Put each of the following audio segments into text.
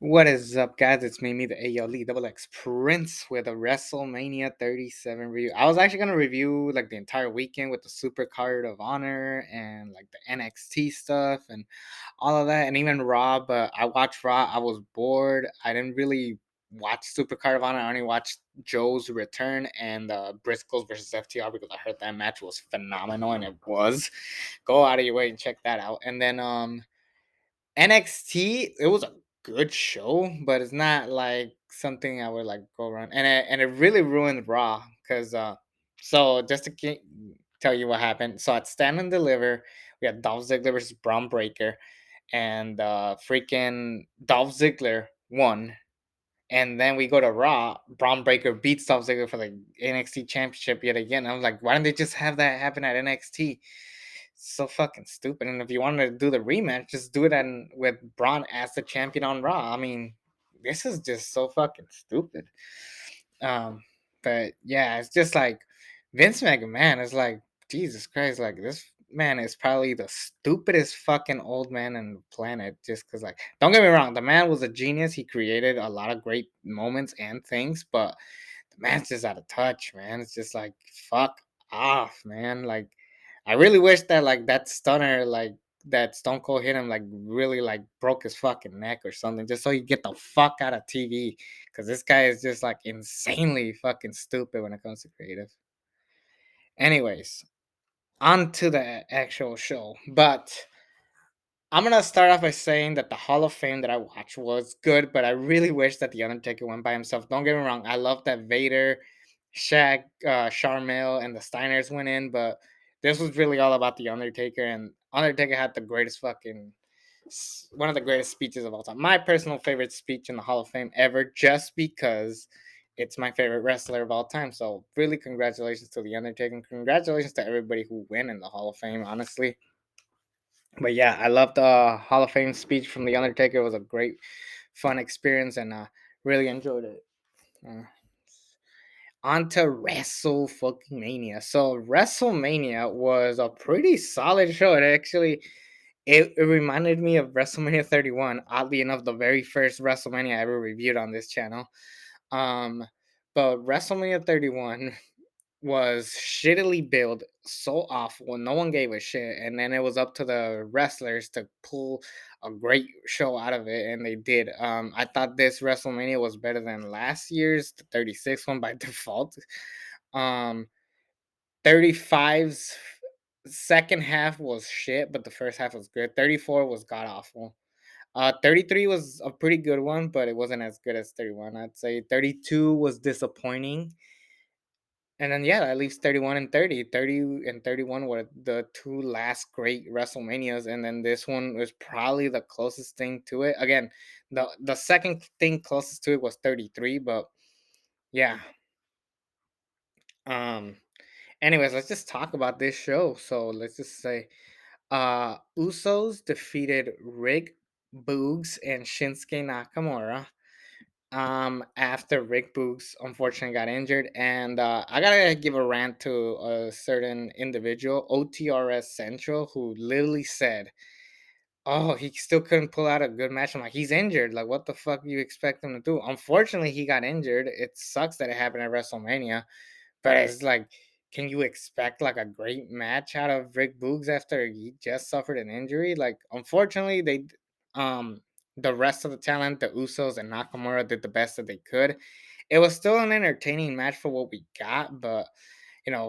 What is up, guys? It's me, the ALE Double X Prince with a WrestleMania 37 review. I was actually gonna review like the entire weekend with the Super Card of Honor and like the NXT stuff and all of that, and even Raw. But I watched Raw. I was bored. I didn't really watch Super Card of Honor. I only watched Joe's return and Briscoes versus FTR because I heard that match was phenomenal, and it was. Go out of your way and check that out. And then NXT, it was a good show, but it's not like something I would like go around. And it really ruined Raw because so just to tell you what happened. So at Stand and Deliver, we had Dolph Ziggler versus Braun Breaker, and freaking Dolph Ziggler won. And then we go to Raw. Braun Breaker beats Dolph Ziggler for the NXT Championship yet again. I was like, why didn't they just have that happen at NXT? So fucking stupid. And if you wanted to do the rematch, just do it with Braun as the champion on Raw. I mean, this is just so fucking stupid. Um, but yeah, it's just like Vince McMahon is like Jesus Christ. Like this man is probably the stupidest fucking old man on the planet. Just because, like, don't get me wrong, the man was a genius. He created a lot of great moments and things, but the man's just out of touch, man. It's just like fuck off, man. Like I really wish that like that stunner, like that Stone Cold hit him, like really like broke his fucking neck or something, just so he get the fuck out of TV. Because this guy is just like insanely fucking stupid when it comes to creative. Anyways, on to the actual show. But I'm gonna start off by saying that the Hall of Fame that I watched was good, but I really wish that the Undertaker went by himself. Don't get me wrong, I love that Vader, Shaq, Sharmell, and the Steiners went in, but this was really all about the Undertaker, and Undertaker had the greatest fucking one of the greatest speeches of all time. My personal favorite speech in the Hall of Fame ever, just because it's my favorite wrestler of all time. So really, congratulations to the Undertaker, and congratulations to everybody who went in the Hall of Fame. Honestly, but yeah, I loved the Hall of Fame speech from The Undertaker. It was a great, fun experience, and really enjoyed it. Uh, on to Wrestle fucking Mania. So WrestleMania was a pretty solid show. It reminded me of WrestleMania 31. Oddly enough, the very first WrestleMania I ever reviewed on this channel. Um, but WrestleMania 31 was shittily billed, so awful. No one gave a shit, and then it was up to the wrestlers to pull a great show out of it, and they did. I thought this WrestleMania was better than last year's, the 36 one by default. Um, 35's second half was shit, but the first half was good. 34 was god awful. 33 was a pretty good one, but it wasn't as good as 31. I'd say 32 was disappointing, and then yeah, that leaves 31 and 30. 30 and 31 were the two last great WrestleManias, and then this one was probably the closest thing to it. Again, the second thing closest to it was 33, but yeah. Um anyways, let's just talk about this show. So let's just say Usos defeated Rick Boogs and Shinsuke Nakamura after Rick Boogs unfortunately got injured. And I gotta give a rant to a certain individual, OTRS Central, who literally said, oh, he still couldn't pull out a good match. I'm like, he's injured. Like, what the fuck do you expect him to do? Unfortunately, he got injured. It sucks that it happened at WrestleMania, but it's like, can you expect like a great match out of Rick Boogs after he just suffered an injury? Like, unfortunately, um the rest of the talent, the Usos and Nakamura, did the best that they could. It was still an entertaining match for what we got, but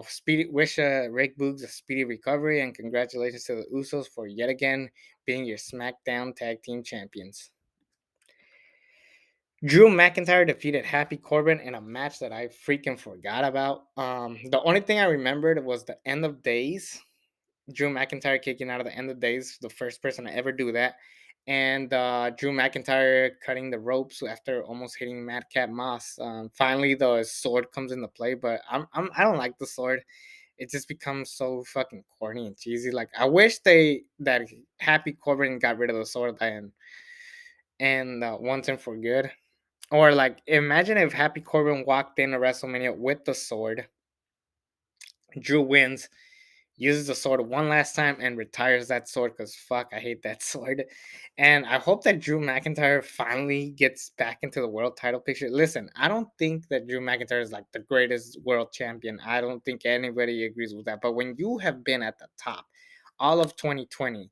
speedy wish Rick Boogs a speedy recovery, and congratulations to the Usos for yet again being your SmackDown Tag Team Champions. Drew McIntyre defeated Happy Corbin in a match that I freaking forgot about. The only thing I remembered was the end of days. Drew McIntyre kicking out of the end of days, the first person to ever do that. And Drew McIntyre cutting the ropes after almost hitting Madcap Moss. Finally, the sword comes into play, but I don't like the sword. It just becomes so fucking corny and cheesy. Like I wish that Happy Corbin got rid of the sword and once and for good. Or like, imagine if Happy Corbin walked in a WrestleMania with the sword, Drew wins. uses the sword one last time and retires that sword because fuck, I hate that sword. And I hope that Drew McIntyre finally gets back into the world title picture. Listen, I don't think that Drew McIntyre is like the greatest world champion. I don't think anybody agrees with that. But when you have been at the top all of 2020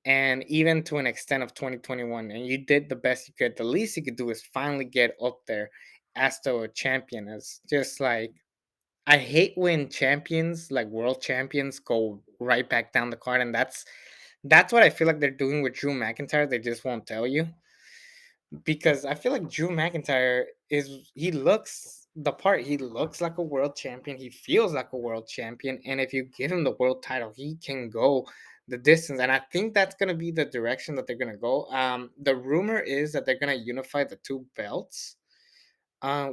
and even to an extent of 2021 and you did the best you could, the least you could do is finally get up there as the champion. It's just like I hate when champions, like world champions, go right back down the card, and that's what I feel like they're doing with Drew McIntyre. They just won't tell you because I feel like Drew McIntyre is he looks the part. He looks like a world champion. He feels like a world champion, and if you give him the world title, he can go the distance. And I think that's gonna be the direction that they're gonna go. The rumor is that they're gonna unify the two belts,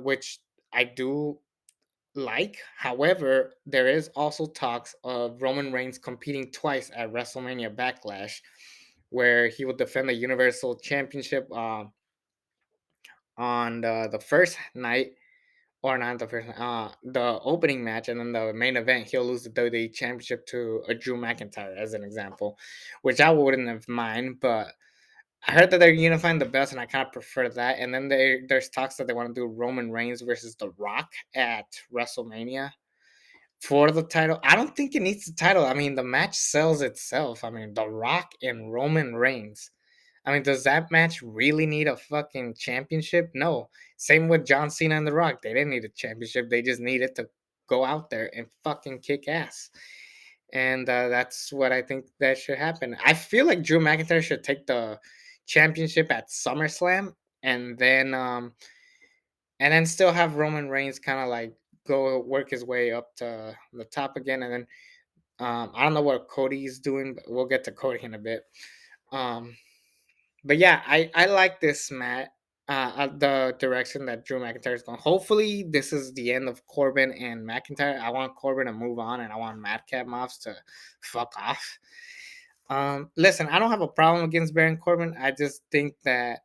which I do like. However, there is also talks of Roman Reigns competing twice at WrestleMania Backlash, where he will defend the Universal Championship on the first night, or not the first, the opening match, and then the main event, he'll lose the WWE Championship to a Drew McIntyre, as an example, which I wouldn't have mind, but I heard that they're unifying the belts, and I kind of prefer that. And then there's talks that they want to do Roman Reigns versus The Rock at WrestleMania for the title. I don't think it needs the title. I mean, the match sells itself. I mean, The Rock and Roman Reigns. I mean, does that match really need a fucking championship? No. Same with John Cena and The Rock. They didn't need a championship. They just needed to go out there and fucking kick ass. And that's what I think that should happen. I feel like Drew McIntyre should take the championship at SummerSlam, and then still have Roman Reigns kind of like go work his way up to the top again, and then I don't know what Cody's doing, but we'll get to Cody in a bit. Um, but yeah, I like this Matt. The direction that Drew McIntyre is going. Hopefully, this is the end of Corbin and McIntyre. I want Corbin to move on, and I want Madcap Moss to fuck off. Listen, I don't have a problem against Baron Corbin. I just think that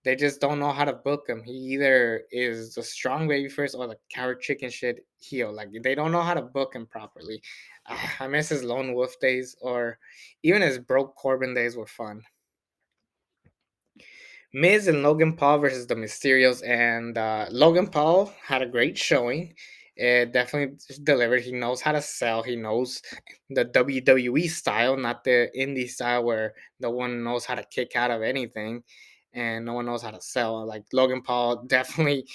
they just don't know how to book him. He either is the strong baby first or the coward chicken shit heel. Like they don't know how to book him properly. I miss his lone wolf days, or even his broke Corbin days were fun. Miz and Logan Paul versus the Mysterios, and Logan Paul had a great showing. It definitely delivered. He knows how to sell. He knows the WWE style, not the indie style where no one knows how to kick out of anything and no one knows how to sell. Like Logan Paul definitely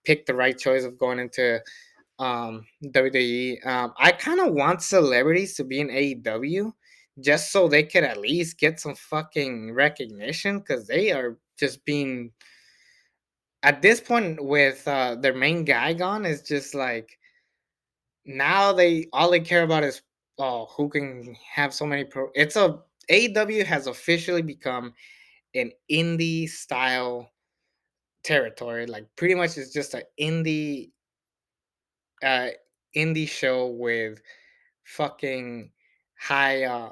picked the right choice of going into WWE. I kind of want celebrities to be in AEW just so they could at least get some fucking recognition because they are just being at this point with their main guy gone is just like now they all they care about is oh who can have so many pro. It's a AEW has officially become an indie style territory. Like pretty much it's just an uh indie show with fucking high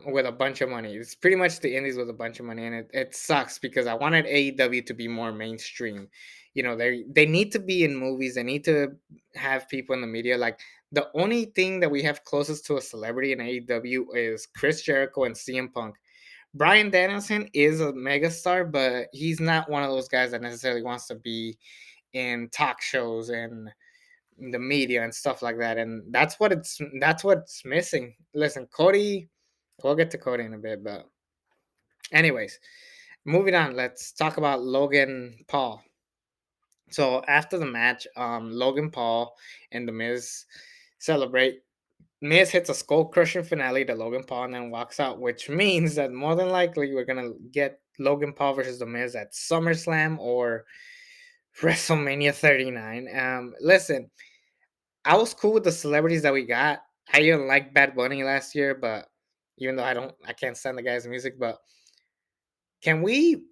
with a bunch of money. It's pretty much the indies with a bunch of money, and it sucks because I wanted AEW to be more mainstream. You know, they need to be in movies, they need to have people in the media. Like the only thing that we have closest to a celebrity in AEW is Chris Jericho and CM Punk. Brian Danielson is a megastar, but he's not one of those guys that necessarily wants to be in talk shows and the media and stuff like that. And that's what's missing. Listen, Cody, we'll get to Cody in a bit, but anyways, moving on. Let's talk about Logan Paul. So after the match, Logan Paul and the Miz celebrate. Miz hits a skull crushing finale to Logan Paul and then walks out, which means that more than likely we're gonna get Logan Paul versus the Miz at SummerSlam or WrestleMania 39. Listen, I was cool with the celebrities that we got. I didn't like Bad Bunny last year, but even though I can't stand the guy's music, but can we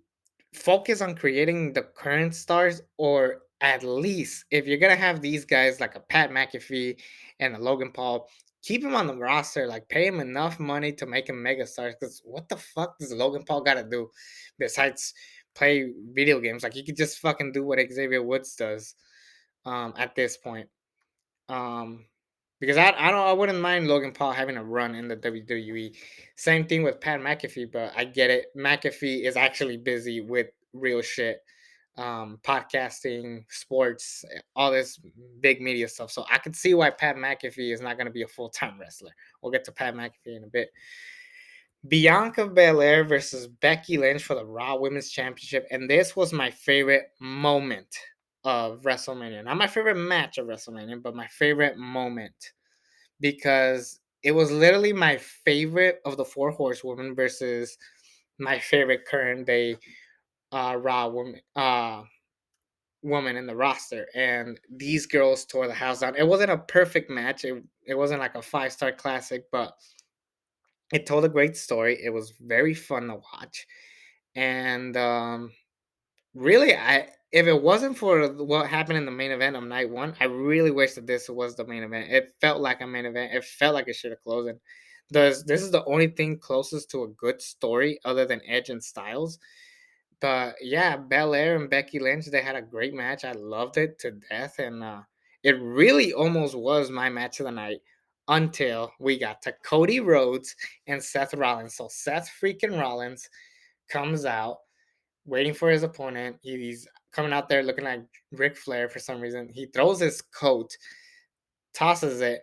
focus on creating the current stars, or at least if you're gonna have these guys like a Pat McAfee and a Logan Paul, keep him on the roster, like pay him enough money to make him mega stars. Because what the fuck does Logan Paul gotta do besides play video games? Like he could just fucking do what Xavier Woods does at this point. Um, Because I wouldn't mind Logan Paul having a run in the WWE. Same thing with Pat McAfee, but I get it. McAfee is actually busy with real shit, podcasting, sports, all this big media stuff. So I could see why Pat McAfee is not going to be a full time wrestler. We'll get to Pat McAfee in a bit. Bianca Belair versus Becky Lynch for the Raw Women's Championship, and this was my favorite moment of WrestleMania. Not my favorite match of WrestleMania, but my favorite moment because it was literally my favorite of the four horsewomen versus my favorite current day Raw woman in the roster, and these girls tore the house down. It wasn't a perfect match. It wasn't like a 5-star classic, but it told a great story. It was very fun to watch, and really, I if it wasn't for what happened in the main event of night one, I really wish that this was the main event. It felt like a main event. It felt like it should have closed. And this is the only thing closest to a good story other than Edge and Styles. But yeah, Belair and Becky Lynch, they had a great match. I loved it to death, and it really almost was my match of the night until we got to Cody Rhodes and Seth Rollins. So Seth freaking Rollins comes out waiting for his opponent. He's coming out there looking like Ric Flair for some reason. He throws his coat, tosses it.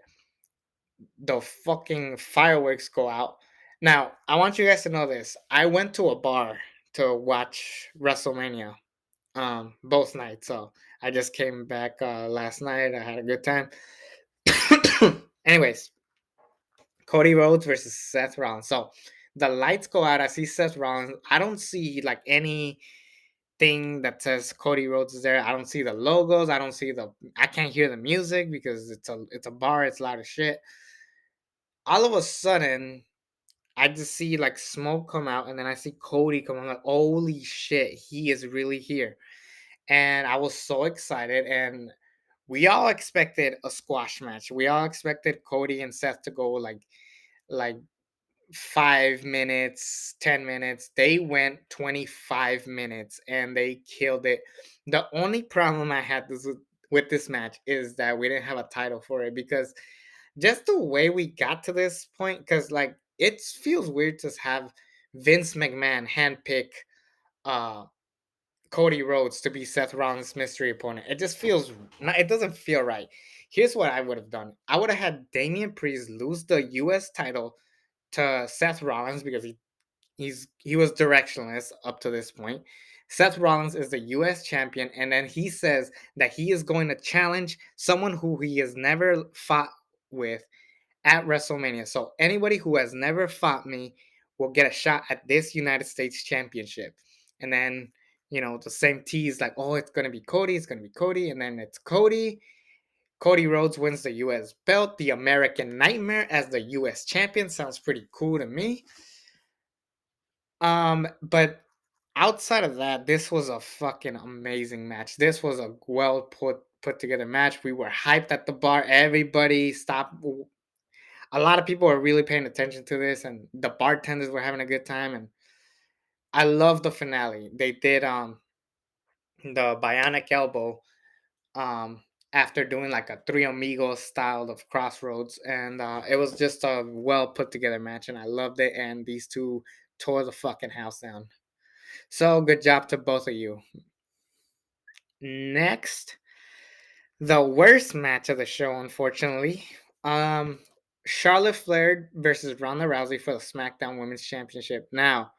The fucking fireworks go out. Now, I want you guys to know this. I went to a bar to watch WrestleMania both nights. So I just came back last night. I had a good time. Anyways, Cody Rhodes versus Seth Rollins. So the lights go out. I see Seth Rollins. I don't see like any thing that says Cody Rhodes is there. I don't see the logos. I don't see the. I can't hear the music because it's a bar. It's loud as shit. All of a sudden, I just see like smoke come out, and then I see Cody come. I'm like, holy shit, he is really here, and I was so excited. And we all expected a squash match. We all expected Cody and Seth to go like 5 minutes, 10 minutes. They went 25 minutes and they killed it. The only problem I had with this match is that we didn't have a title for it because just the way we got to this point, because like it feels weird to have Vince McMahon handpick uh Cody Rhodes to be Seth Rollins' mystery opponent. It just feels it doesn't feel right. Here's what I would have done. I would have had Damian Priest lose the US title to Seth Rollins because he was directionless up to this point. Seth Rollins is the US champion, and then he says that he is going to challenge someone who he has never fought with at WrestleMania. So anybody who has never fought me will get a shot at this United States championship. And then, the same tease like, oh, it's gonna be Cody, it's gonna be Cody, and then it's Cody. Cody Rhodes wins the US belt, the American Nightmare as the US champion. Sounds pretty cool to me. But outside of that, this was a fucking amazing match. This was a well put together match. We were hyped at the bar. Everybody stopped. A lot of people were really paying attention to this, and the bartenders were having a good time. And I love the finale. They did the bionic elbow um after doing like a three amigos style of crossroads, and it was just a well put together match, and I loved it. And these two tore the fucking house down. So good job to both of you. Next, the worst match of the show, unfortunately. Um, Charlotte Flair versus Ronda Rousey for the SmackDown Women's Championship. Now,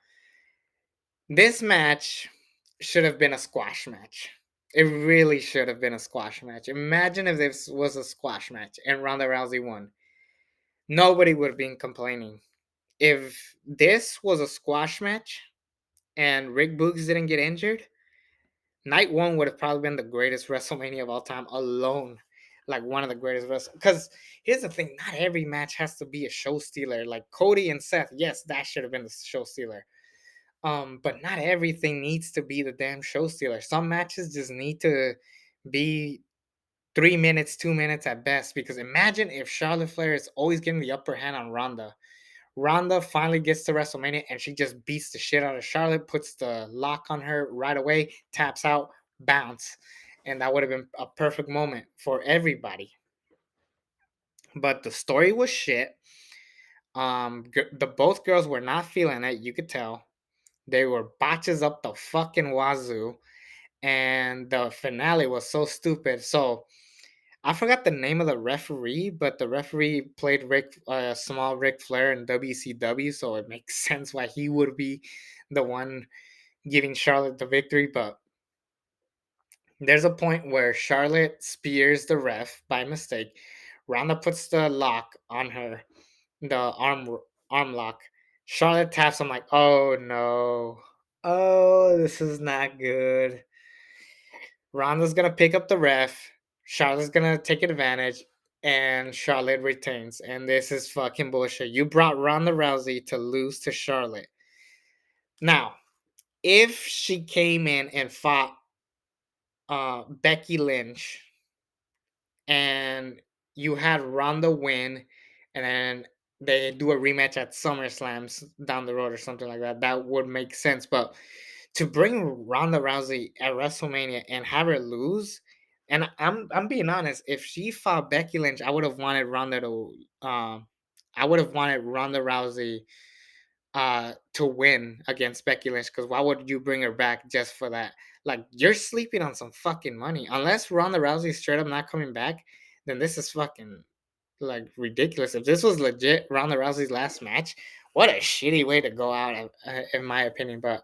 this match should have been a squash match. It really should have been a squash match. Imagine if this was a squash match and Ronda Rousey won. Nobody would have been complaining. If this was a squash match and Rick Boogs didn't get injured, night one would have probably been the greatest WrestleMania of all time alone. Like one of the greatest because here's the thing, not every match has to be a show stealer. Like Cody and Seth, yes, that should have been the show stealer. But not everything needs to be the damn show stealer. Some matches just need to be 3 minutes, 2 minutes at best. Because imagine if Charlotte Flair is always getting the upper hand on Ronda. Ronda finally gets to WrestleMania and she just beats the shit out of Charlotte, puts the lock on her right away, taps out, bounce. And that would have been a perfect moment for everybody. but the story was shit. The both girls were not feeling it. You could tell they were botches up the fucking wazoo, and the finale was so stupid. So I forgot the name of the referee, but the referee played small Ric Flair in WCW, so it makes sense why he would be the one giving Charlotte the victory. But there's a point where Charlotte spears the ref by mistake. Ronda puts the lock on her, the arm lock. Charlotte taps. I'm like, oh no, oh this is not good. Ronda's gonna pick up the ref. Charlotte's gonna take advantage, and Charlotte retains. And this is fucking bullshit. You brought Ronda Rousey to lose to Charlotte. Now, if she came in and fought Becky Lynch, and you had Ronda win, and then they do a rematch at SummerSlams down the road or something like that, that would make sense. But to bring Ronda Rousey at WrestleMania and have her lose, and I'm being honest, if she fought Becky Lynch, I would have wanted Ronda Rousey to win against Becky Lynch, because why would you bring her back just for that? Like, you're sleeping on some fucking money. Unless Ronda Rousey straight up not coming back, then this is fucking like ridiculous. If this was legit Ronda Rousey's last match, what a shitty way to go out, in my opinion. But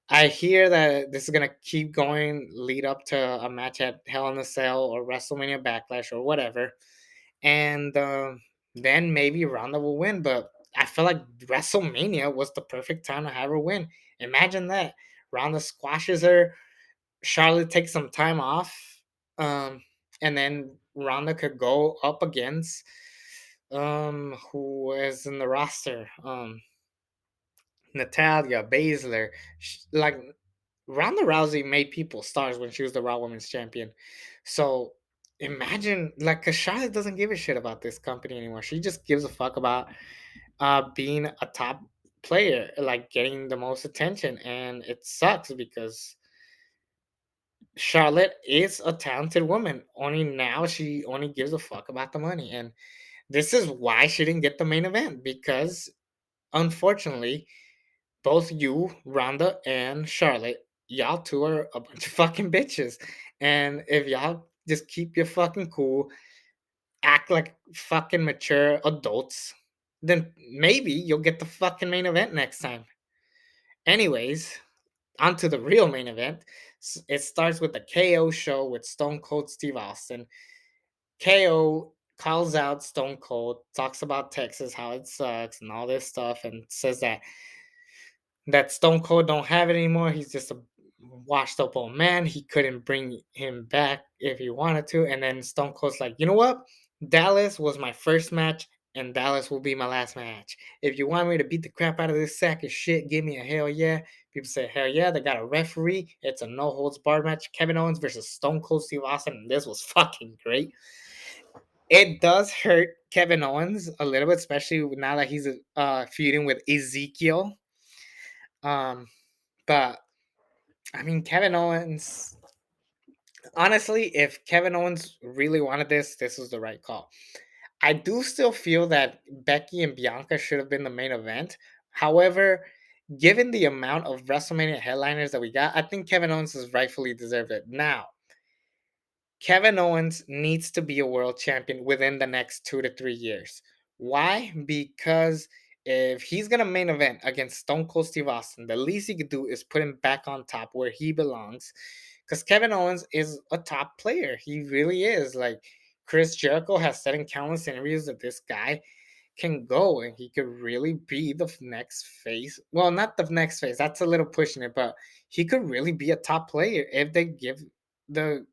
I hear that this is gonna keep going, lead up to a match at Hell in a Cell or WrestleMania Backlash or whatever, and then maybe Ronda will win. But I feel like WrestleMania was the perfect time to have her win. Imagine that Ronda squashes her, Charlotte takes some time off, and then Ronda could go up against who is in the roster, Natalia, Baszler, like Ronda Rousey made people stars when she was the Raw Women's Champion. So imagine, like, cause Charlotte doesn't give a shit about this company anymore. She just gives a fuck about being a top player, like getting the most attention, and it sucks because Charlotte is a talented woman. Only now she only gives a fuck about the money, and this is why she didn't get the main event, because unfortunately both you, Rhonda, and Charlotte, y'all two are a bunch of fucking bitches. And if y'all just keep your fucking cool, act like fucking mature adults, then maybe you'll get the fucking main event next time. Anyways, on to the real main event. It starts with the KO show with Stone Cold Steve Austin. KO calls out Stone Cold, talks about Texas, how it sucks, and all this stuff, and says that Stone Cold don't have it anymore. He's just a washed up old man. He couldn't bring him back if he wanted to. And then Stone Cold's like, you know what? Dallas was my first match, and Dallas will be my last match. If you want me to beat the crap out of this sack of shit, give me a hell yeah. People say hell yeah. They got a referee. It's a no holds barred match. Kevin Owens versus Stone Cold Steve Austin. And this was fucking great. It does hurt Kevin Owens a little bit, especially now that he's feuding with Ezekiel. Um, but I mean, Kevin Owens. Honestly, if Kevin Owens really wanted this, this was the right call. I do still feel that Becky and Bianca should have been the main event. However, given the amount of WrestleMania headliners that we got, I think Kevin Owens has rightfully deserved it. Now, Kevin Owens needs to be a world champion within the next 2 to 3 years. Why? Because if he's gonna main event against Stone Cold Steve Austin, the least he could do is put him back on top where he belongs. Because Kevin Owens is a top player. He really is. Like, Chris Jericho has said in countless interviews that this guy can go and he could really be the next face. Well, not the next face. That's a little pushing it, but he could really be a top player if they give the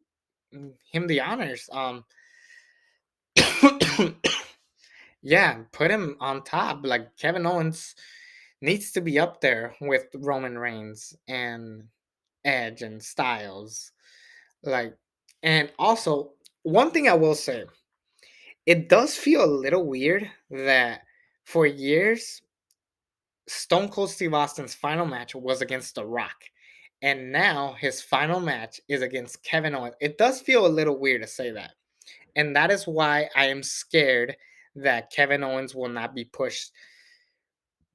him the honors. Yeah, put him on top. Like, Kevin Owens needs to be up there with Roman Reigns and Edge and Styles. Like, and also one thing I will say, it does feel a little weird that for years Stone Cold Steve Austin's final match was against The Rock. And now his final match is against Kevin Owens. It does feel a little weird to say that. And that is why I am scared that Kevin Owens will not be pushed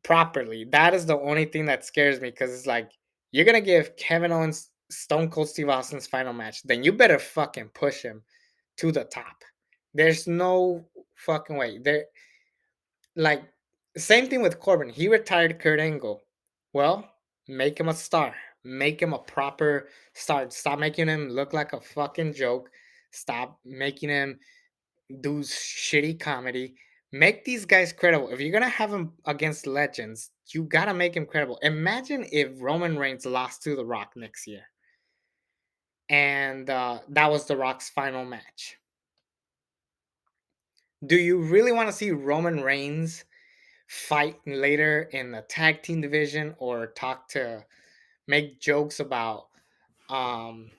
properly. That is the only thing that scares me because it's like you're gonna give Kevin Owens Stone Cold Steve Austin's final match, then you better fucking push him to the top. There's no fucking way. There, like, same thing with Corbin. He retired Kurt Angle. Well, make him a star. Make him a proper star. Stop making him look like a fucking joke. Stop making him do shitty comedy. Make these guys credible. If you're gonna have him against legends, you gotta make him credible. Imagine if Roman Reigns lost to The Rock next year, and that was The Rock's final match. Do you really want to see Roman Reigns fight later in the tag team division, or make jokes about um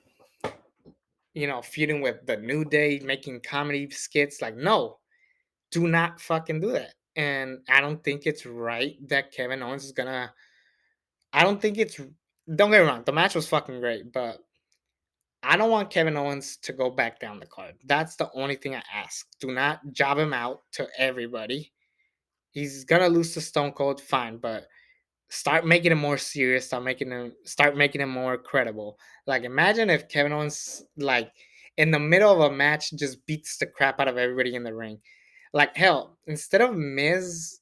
feuding with the New Day, making comedy skits? Like, no, do not fucking do that. And I don't think it's right that Kevin Owens is gonna. I don't think it's. Don't get me wrong, the match was fucking great, but I don't want Kevin Owens to go back down the card. That's the only thing I ask. Do not job him out to everybody. He's gonna lose to Stone Cold, fine, but start making him more serious. Start making him more credible. Like, imagine if Kevin Owens, like, in the middle of a match, just beats the crap out of everybody in the ring. Like, hell, instead of Miz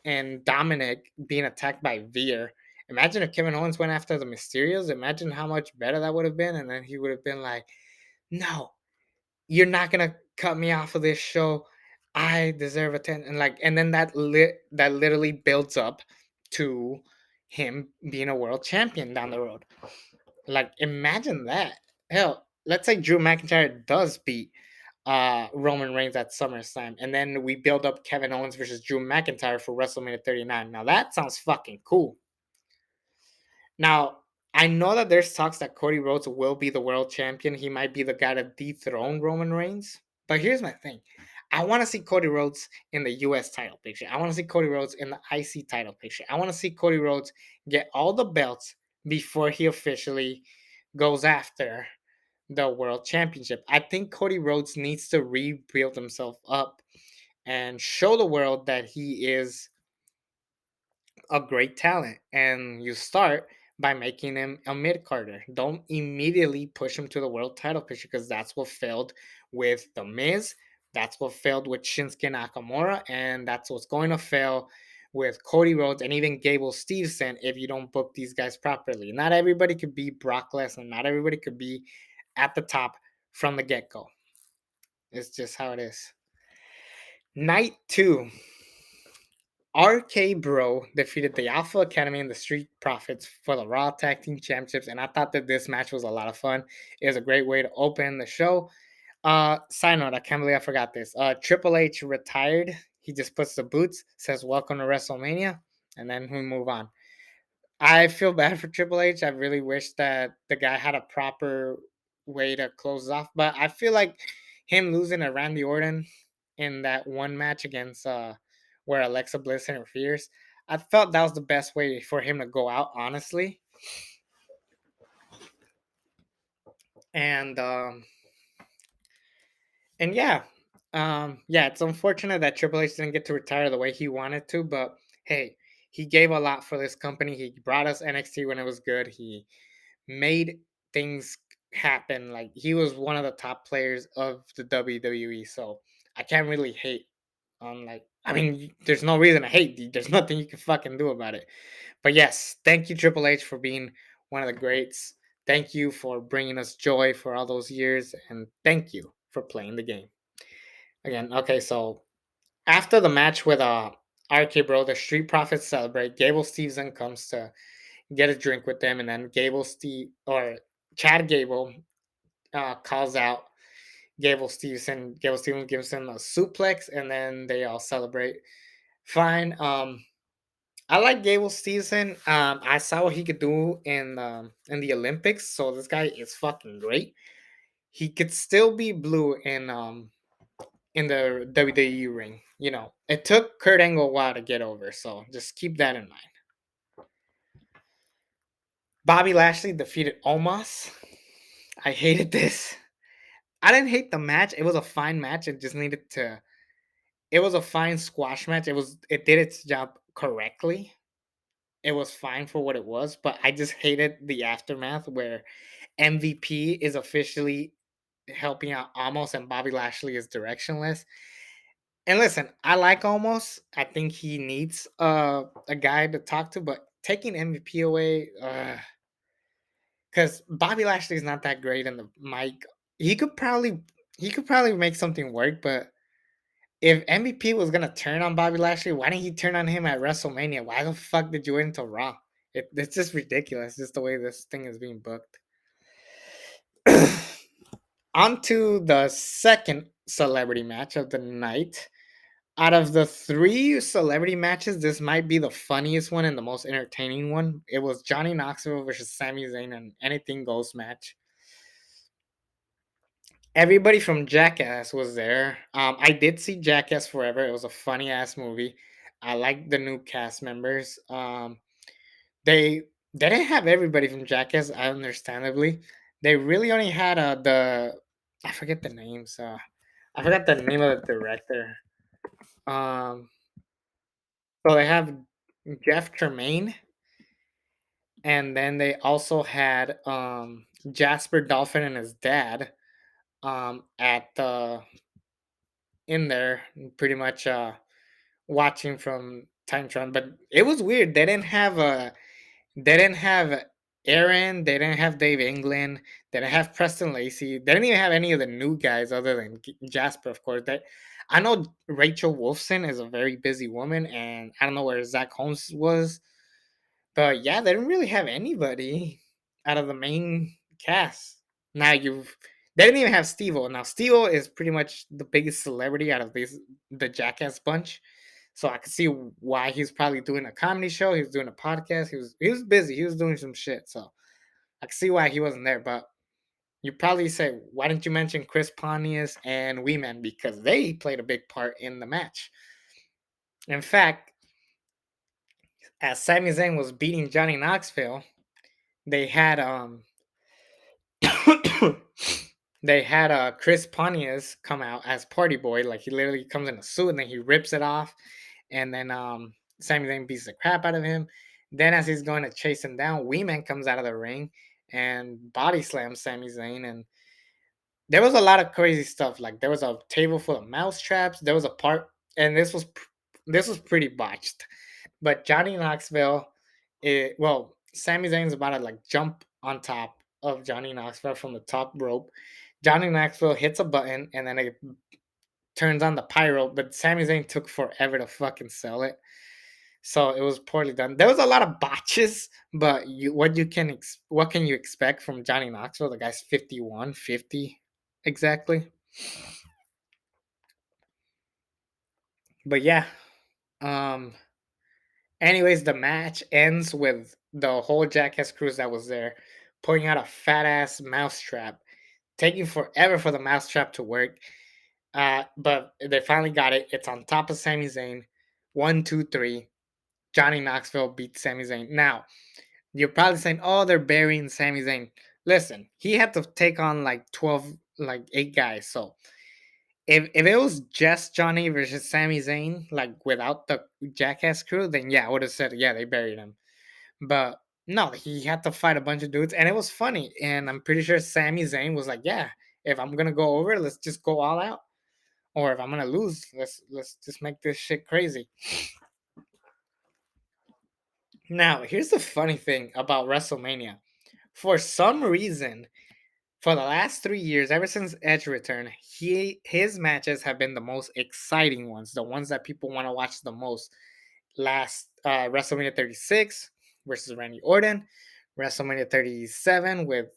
and Dominic being attacked by Veer, imagine if Kevin Owens went after the Mysterios. Imagine how much better that would have been. And then he would have been like, "No, you're not gonna cut me off of this show. I deserve attention." And then that literally builds up to him being a world champion down the road. Like, imagine that. Hell, let's say Drew McIntyre does beat Roman Reigns at SummerSlam, and then we build up Kevin Owens versus Drew McIntyre for WrestleMania 39. Now that sounds fucking cool. Now, I know that there's talks that Cody Rhodes will be the world champion. He might be the guy to dethrone Roman Reigns. But here's my thing. I want to see Cody Rhodes in the US title picture. I want to see Cody Rhodes in the IC title picture. I want to see Cody Rhodes get all the belts before he officially goes after the world championship. I think Cody Rhodes needs to rebuild himself up and show the world that he is a great talent. And you start by making him a mid carder. Don't immediately push him to the world title picture because that's what failed with The Miz. That's what failed with Shinsuke Nakamura. And that's what's going to fail with Cody Rhodes and even Gable Steveson if you don't book these guys properly. Not everybody could be Brock Lesnar. Not everybody could be at the top from the get go. It's just how it is. Night two. RK Bro defeated the Alpha Academy and the Street Profits for the Raw Tag Team Championships, and I thought that this match was a lot of fun. It was a great way to open the show. Side note, I can't believe I forgot this. Triple H retired. He just puts the boots, says "Welcome to WrestleMania," and then we move on. I feel bad for Triple H. I really wish that the guy had a proper way to close off, but I feel like him losing to Randy Orton in that one match against where Alexa Bliss interferes, I felt that was the best way for him to go out, honestly. And yeah, yeah, it's unfortunate that Triple H didn't get to retire the way he wanted to, but hey, he gave a lot for this company. He brought us NXT when it was good. He made things happen. Like, he was one of the top players of the WWE, so I can't really hate on, like, I mean, there's no reason to hate. There's nothing you can fucking do about it. But yes, thank you Triple H for being one of the greats. Thank you for bringing us joy for all those years, and thank you for playing the game. Again, okay, so after the match with RK Bro, the Street Profits celebrate. Gable Steveson comes to get a drink with them, and then Chad Gable calls out Gable Steveson. Gable Steveson gives him a suplex, and then they all celebrate. Fine. I like Gable Steveson. I saw what he could do in the Olympics, so this guy is fucking great. He could still be blue in the WWE ring. You know, it took Kurt Angle a while to get over, so just keep that in mind. Bobby Lashley defeated Omos. I hated this. I didn't hate the match. It was a fine match. It just needed to. It was a fine squash match. It did its job correctly. It was fine for what it was, but I just hated the aftermath where MVP is officially helping out Almost and Bobby Lashley is directionless. And listen, I like Almost. I think he needs a guy to talk to, but taking MVP away, because Bobby Lashley is not that great in the mic. He could probably he could probably make something work, but if MVP was gonna turn on Bobby Lashley, why didn't he turn on him at WrestleMania? Why the fuck did you wait until Raw? It's just ridiculous, just the way this thing is being booked. On to the second celebrity match of the night. Out of the three celebrity matches, this might be the funniest one and the most entertaining one. It was Johnny Knoxville versus Sami Zayn, an anything goes match. Everybody from Jackass was there. I did see Jackass Forever. It was a funny ass movie. I like the new cast members. They didn't have everybody from Jackass, understandably. They really only had the I forget the names. I forgot the name of the director. Um, so they have Jeff Tremaine, and then they also had Jasper Dolphin and his dad at the in there, pretty much watching from Time Tron. But it was weird. They didn't have Aaron. They didn't have Dave England. They didn't have Preston Lacey. They didn't even have any of the new guys other than Jasper, of course. That I know Rachel Wolfson is a very busy woman, and I don't know where Zach Holmes was, but yeah, they didn't really have anybody out of the main cast. Now you've they didn't even have Steve-O. Now Steve-O is pretty much the biggest celebrity out of the Jackass bunch. So I could see why he's probably doing a comedy show. He was doing a podcast. He was busy. He was doing some shit. So I could see why he wasn't there. But you probably say, why didn't you mention Chris Pontius and Weeman? Because they played a big part in the match. In fact, as Sami Zayn was beating Johnny Knoxville, they had they had Chris Pontius come out as Party Boy. Like he literally comes in a suit and then he rips it off, and then Sami Zayn beats the crap out of him. Then as he's going to chase him down, Weeman comes out of the ring and body slams Sami Zayn, and there was a lot of crazy stuff. Like there was a table full of mouse traps. There was a part, and this was pretty botched. But Johnny Knoxville, Sami Zayn's about to like jump on top of Johnny Knoxville from the top rope. Johnny Knoxville hits a button and then it turns on the pyro, but Sami Zayn took forever to fucking sell it. So it was poorly done. There was a lot of botches, but what can you expect from Johnny Knoxville? The guy's 51, 50 exactly. But yeah, um anyways, the match ends with the whole Jackass crews that was there pulling out a fat ass mousetrap, taking forever for the mousetrap to work. But they finally got it. It's on top of Sami Zayn. One, two, three. Johnny Knoxville beats Sami Zayn. Now, you're probably saying, oh, they're burying Sami Zayn. Listen, he had to take on like 12, like 8 guys. So if it was just Johnny versus Sami Zayn, like without the Jackass crew, then yeah, I would have said, yeah, they buried him. But no, he had to fight a bunch of dudes, and it was funny. And I'm pretty sure Sami Zayn was like, yeah, if I'm gonna go over, let's just go all out. Or if I'm gonna lose, let's just make this shit crazy. Now, here's the funny thing about WrestleMania. For some reason, for the last 3 years, ever since Edge returned, his matches have been the most exciting ones, the ones that people want to watch the most. Last WrestleMania 36 versus Randy Orton, WrestleMania 37 with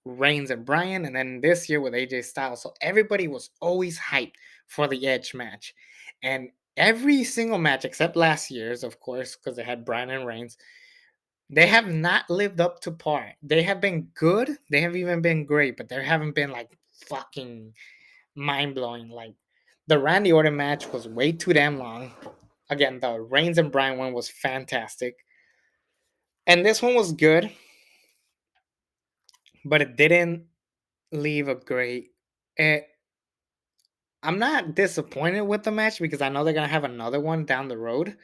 Reigns and Bryan, and then this year with AJ Styles. So everybody was always hyped for the Edge match, and every single match except last year's, of course, because they had Bryan and Reigns, they have not lived up to par. They have been good. They have even been great, but they haven't been like fucking mind blowing. Like the Randy Orton match was way too damn long. Again, the Reigns and Bryan one was fantastic, and this one was good, but it didn't leave a great Eh, I'm not disappointed with the match because I know they're gonna have another one down the road.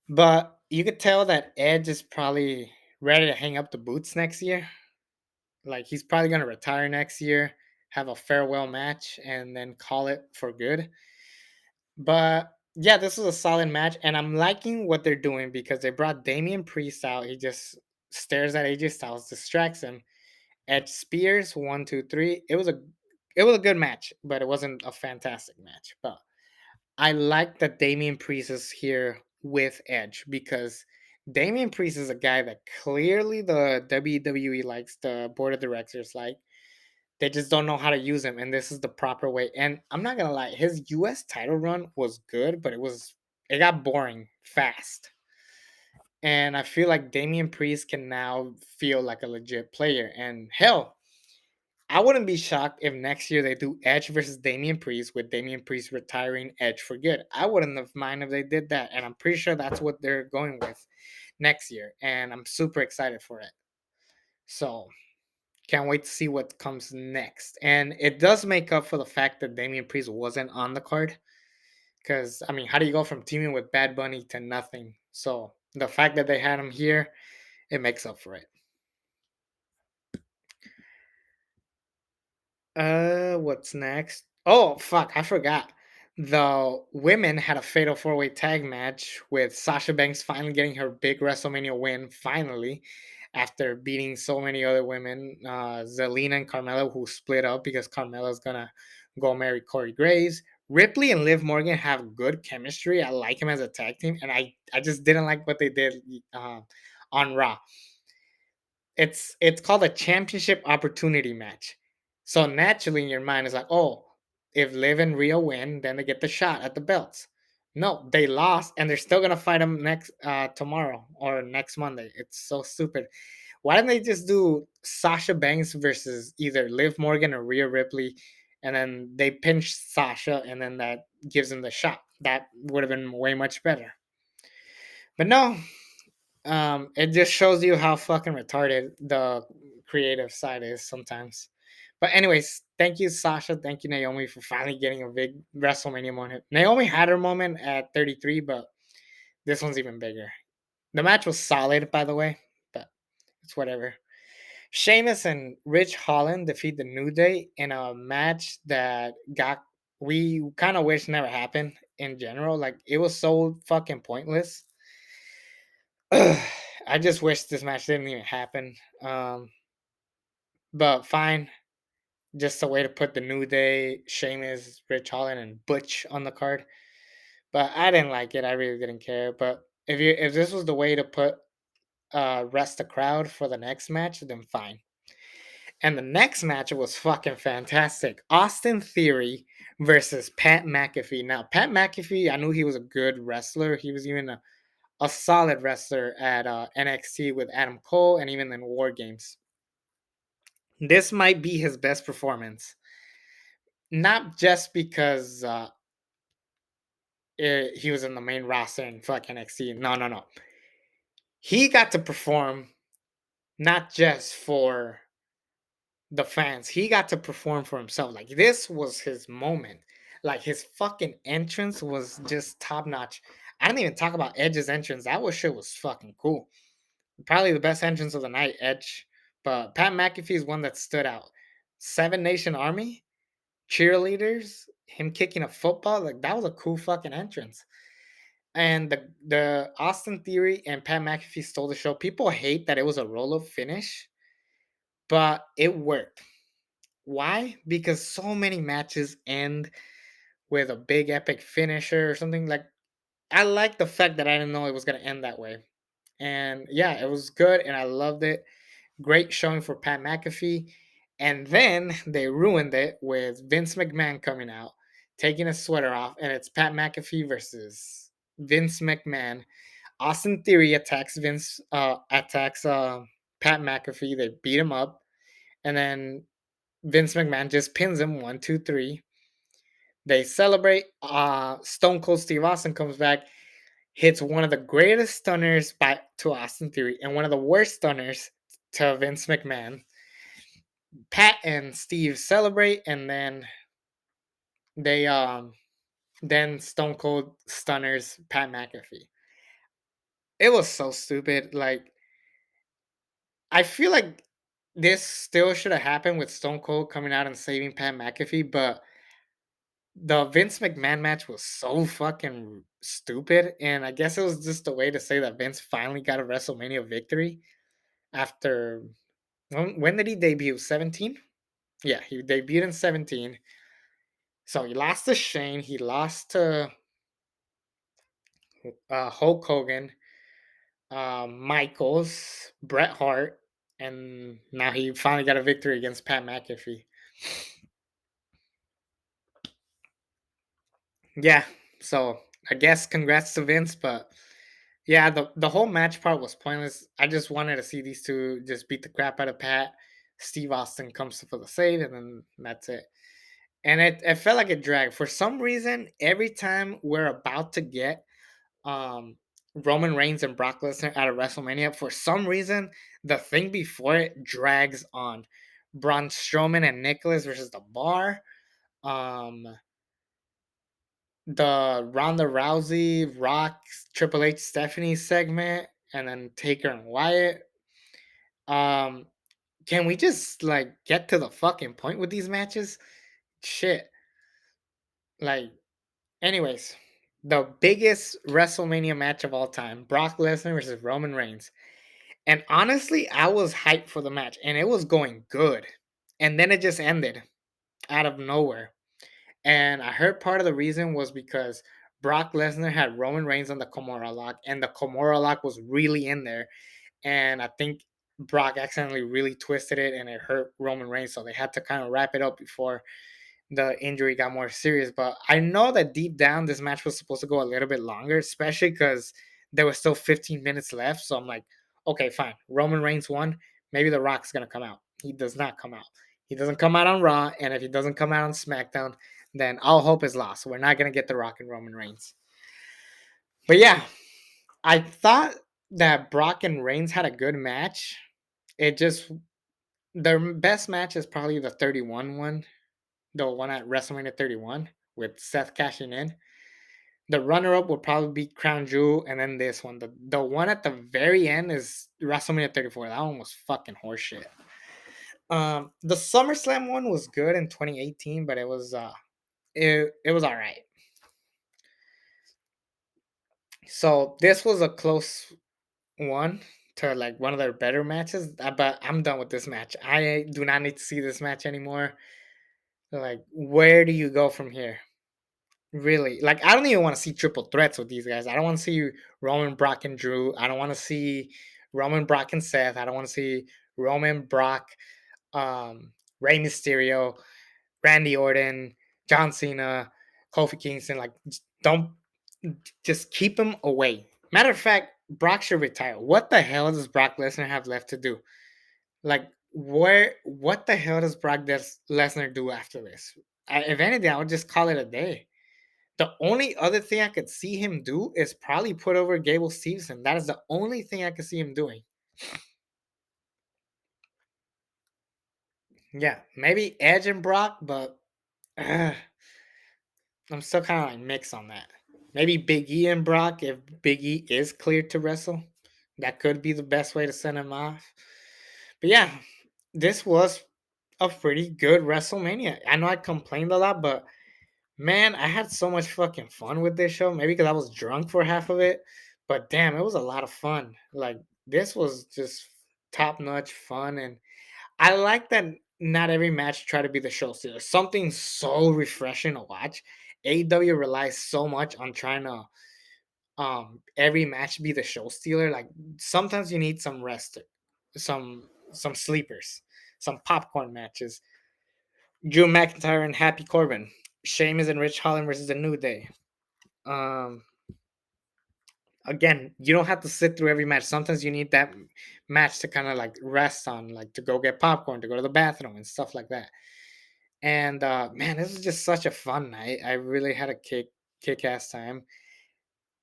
But you could tell that Edge is probably ready to hang up the boots next year. Like he's probably gonna retire next year, have a farewell match, and then call it for good. But yeah, this was a solid match, and I'm liking what they're doing because they brought Damian Priest out. He just stares at AJ Styles, distracts him. Edge spears 1, 2, 3. It was a good match, but it wasn't a fantastic match. But I like that Damian Priest is here with Edge because Damian Priest is a guy that clearly the WWE likes, the board of directors like. They just don't know how to use him, and this is the proper way. And I'm not gonna lie, his US title run was good, but it got boring fast. And I feel like Damian Priest can now feel like a legit player. And hell, I wouldn't be shocked if next year they do Edge versus Damian Priest with Damian Priest retiring Edge for good. I wouldn't have mind if they did that, and I'm pretty sure that's what they're going with next year. And I'm super excited for it. So can't wait to see what comes next. And it does make up for the fact that Damian Priest wasn't on the card. Because, I mean, how do you go from teaming with Bad Bunny to nothing? So the fact that they had him here, it makes up for it. What's next? Oh, fuck, I forgot. The women had a fatal four-way tag match with Sasha Banks finally getting her big WrestleMania win, finally, after beating so many other women. Zelina and Carmella, who split up because Carmella's gonna go marry Corey Graves. Ripley and Liv Morgan have good chemistry. I like him as a tag team, and I just didn't like what they did on Raw. It's called a championship opportunity match. So naturally in your mind is like, oh, if Liv and Rio win, then they get the shot at the belts. No, they lost and they're still gonna fight them next tomorrow or next Monday. It's so stupid. Why don't they just do Sasha Banks versus either Liv Morgan or Rhea Ripley, and then they pinch Sasha, and then that gives them the shot? That would have been way much better. But no, it just shows you how fucking retarded the creative side is sometimes. But anyways, thank you, Sasha. Thank you, Naomi, for finally getting a big WrestleMania moment. Naomi had her moment at 33, but this one's even bigger. The match was solid, by the way, but it's whatever. Sheamus and Rich Holland defeat the New Day in a match that got we kind of wish never happened in general. Like it was so fucking pointless. I just wish this match didn't even happen. But fine. Just a way to put the New Day, Sheamus, Rich Holland, and Butch on the card. But I didn't like it. I really didn't care. But if this was the way to put rest the crowd for the next match, then fine. And the next match was fucking fantastic. Austin Theory versus Pat McAfee. Now, Pat McAfee, I knew he was a good wrestler. He was even a solid wrestler at NXT with Adam Cole and even in War Games. This might be his best performance. Not just because he was in the main roster in fuck NXT. No, no, no. He got to perform not just for the fans. He got to perform for himself. Like this was his moment. Like his fucking entrance was just top notch. I didn't even talk about Edge's entrance. That was shit was fucking cool. Probably the best entrance of the night, Edge. But Pat McAfee is one that stood out. Seven Nation Army, cheerleaders, him kicking a football, like that was a cool fucking entrance. And the Austin Theory and Pat McAfee stole the show. People hate that it was a roll up finish, but it worked. Why? Because so many matches end with a big epic finisher or something. Like I like the fact that I didn't know it was gonna end that way. And yeah, it was good and I loved it. Great showing for Pat McAfee. And then they ruined it with Vince McMahon coming out, taking his sweater off, and it's Pat McAfee versus Vince McMahon. Austin Theory attacks Pat McAfee. They beat him up, and then Vince McMahon just pins him 1, 2, 3. They celebrate. Stone Cold Steve Austin comes back, hits one of the greatest stunners to Austin Theory and one of the worst stunners to Vince McMahon. Pat and Steve celebrate, and they then Stone Cold stunners Pat McAfee. It was so stupid. Like, I feel like this still should have happened with Stone Cold coming out and saving Pat McAfee, but the Vince McMahon match was so fucking stupid, and I guess it was just a way to say that Vince finally got a WrestleMania victory after when did he debut? 17? Yeah, he debuted in 17. So he lost to Shane, he lost to Hulk Hogan, Michaels, Bret Hart, and now he finally got a victory against Pat McAfee. Yeah, so I guess congrats to Vince, but yeah, the whole match part was pointless. I just wanted to see these two just beat the crap out of Pat. Steve Austin comes for the save, and then that's it. And it felt like it dragged. For some reason, every time we're about to get um Roman Reigns and Brock Lesnar at a WrestleMania, for some reason, the thing before it drags on. Braun Strowman and Nicholas versus the Bar. Um the Ronda Rousey, Rock, Triple H, Stephanie segment, and then Taker and Wyatt. Um, can we just like get to the fucking point with these matches? Shit. Like, anyways, the biggest WrestleMania match of all time, Brock Lesnar versus Roman Reigns. And honestly, I was hyped for the match and it was going good. And then it just ended out of nowhere. And I heard part of the reason was because Brock Lesnar had Roman Reigns on the Kimura lock, and the Kimura lock was really in there. And I think Brock accidentally really twisted it, and it hurt Roman Reigns. So they had to kind of wrap it up before the injury got more serious. But I know that deep down, this match was supposed to go a little bit longer, especially because there was still 15 minutes left. So I'm like, okay, fine. Roman Reigns won. Maybe The Rock's gonna come out. He does not come out. He doesn't come out on Raw, and if he doesn't come out on SmackDown, then all hope is lost. We're not gonna get The Rock and Roman Reigns. But yeah, I thought that Brock and Reigns had a good match. It just their best match is probably the 31 one, the one at WrestleMania 31 with Seth cashing in. The runner up would probably be Crown Jewel, and then this one. The one at the very end is WrestleMania 34. That one was fucking horseshit. The SummerSlam one was good in 2018, but it was all right. So this was a close one to like one of their better matches, but I'm done with this match. I do not need to see this match anymore. Like, where do you go from here? Really? Like, I don't even want to see triple threats with these guys. I don't want to see Roman, Brock, and Drew. I don't want to see Roman, Brock, and Seth. I don't want to see Roman, Brock, Rey Mysterio, Randy Orton, John Cena, Kofi Kingston. Like, don't just keep them away. Matter of fact, Brock should retire. What the hell does Brock Lesnar have left to do? Like, what the hell does Lesnar do after this? If anything, I would just call it a day. The only other thing I could see him do is probably put over Gable Stevenson. That is the only thing I could see him doing. Yeah, maybe Edge and Brock, but I'm still kind of like mixed on that. Maybe Big E and Brock if Big E is cleared to wrestle. That could be the best way to send him off. But yeah, this was a pretty good WrestleMania. I know I complained a lot, but man, I had so much fucking fun with this show. Maybe because I was drunk for half of it, but damn, it was a lot of fun. Like, this was just top notch fun, and I like that not every match try to be the show stealer. Something so refreshing to watch. AEW relies so much on trying to every match be the show stealer. Like, sometimes you need some rest, some sleepers, some popcorn matches. Drew McIntyre and Happy Corbin, Sheamus and Rich Holland versus the New Day. Um, Again, you don't have to sit through every match. Sometimes you need that match to kind of like rest on, like to go get popcorn, to go to the bathroom, and stuff like that. And man, this was just such a fun night. I really had a kick ass time.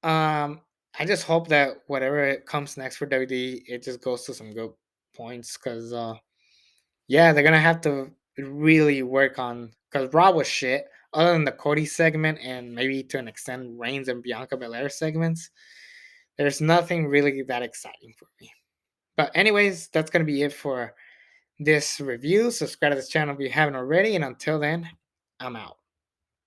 Um, I just hope that whatever it comes next for WWE, it just goes to some good points because Yeah, they're gonna have to really work on because Raw was shit. Other than the Cody segment and maybe to an extent Reigns and Bianca Belair segments, there's nothing really that exciting for me. But anyways, that's gonna be it for this review. Subscribe to this channel if you haven't already, and until then, I'm out.